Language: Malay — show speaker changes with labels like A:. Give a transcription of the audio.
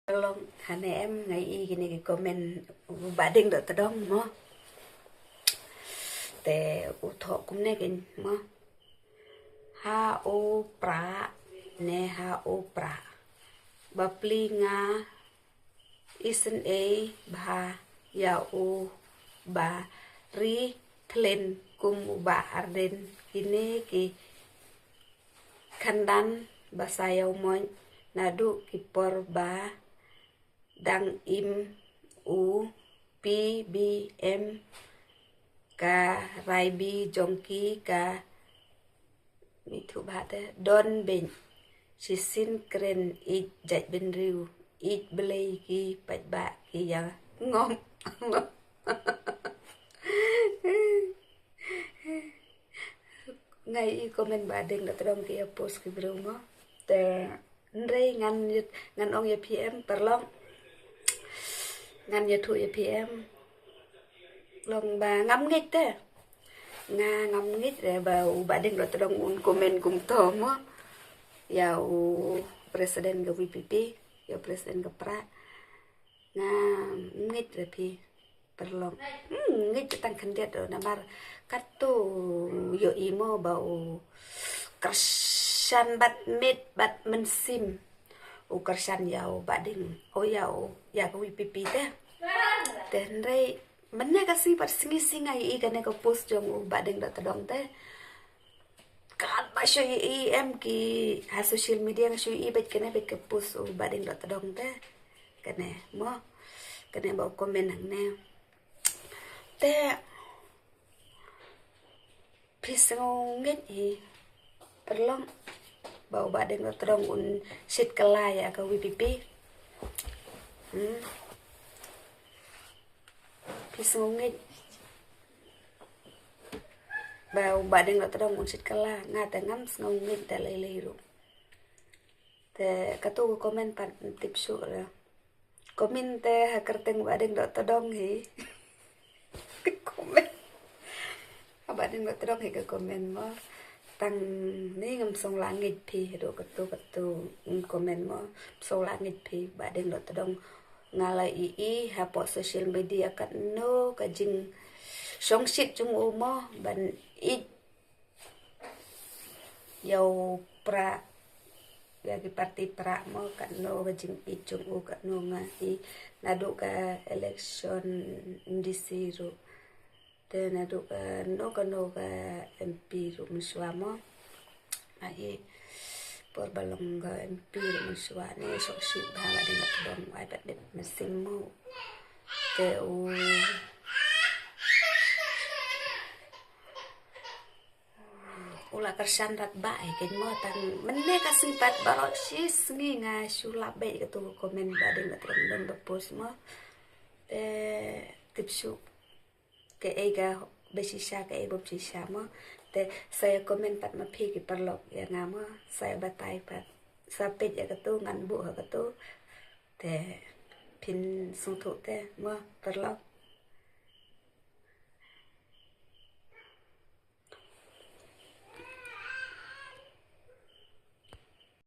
A: Long hane em ngày y gini cái comment bading do tadong mo te utho kumne gin mo ha o pra ne ha o pra bapli nga isen a ba ya o ba ri klen kum ba arden gini ki kandan basayaw mo nadu kipor ba dang im u p b m ka rai bi jongki ka mithu bate don ben sisin kren ik jai ben riu ik belay ki pat ba ki ya ngom ngay i comment ba ding da trom ki post ki bro mo te nrei ngan ong ya pm perlong ngan ya thu ya pm long ba ngam ngit te nga ngam ngit re ba ding da trom un comment kum to mo ya u presiden ga VPP ya presiden ga pra nga ngit re pi perlong ngit tang kandidat do namar katu yo imo bau kersan bat mit bat mensim u kersan yau bading yau ya ko VPP te ten rei menne kasi par singai i gane ko post jong u bading da tadong te kat ba syo i em ki ha social media nga syo i bet kene bet ke post u bading da tadong te kene mo kene ba comment nang ne te pisngongit i perlong bau badeng lo terong un sit kelaya ke WPP pisngongit bau badeng lo terong un sit kela ngata ngam ngongit te leleru te katu komen pan tipsu la komen te hakerteng badeng lo tedong hi komen badeng lo tedong hi ke komen mo tang ni ngam song langit pi do katu komen mo song langit pi badeng lo tedong ngala i ha po social media kat no ka jing song sit chung mo ban i yau pra ya ki parti pra mo kat no ka jing i chung kat no nga i nadu ka election ndisiru te nadu ka no ka MP ru miswamo ai por balong ga MP ru miswa ni sok sit bhala dengan dong ai pat bet mesin mo te ula kersan rat bai ken mo tan menne kasipat barok sis ngi nga sulap be ke tu komen badeng kat dong do post mo te tipsu ke ega besisa ke ebo besisa mo te saya komen pat ma phi ki perlok ya ngama saya batai pat sapet ya ketu ngan bu ha ketu te pin sung thu te mo perlok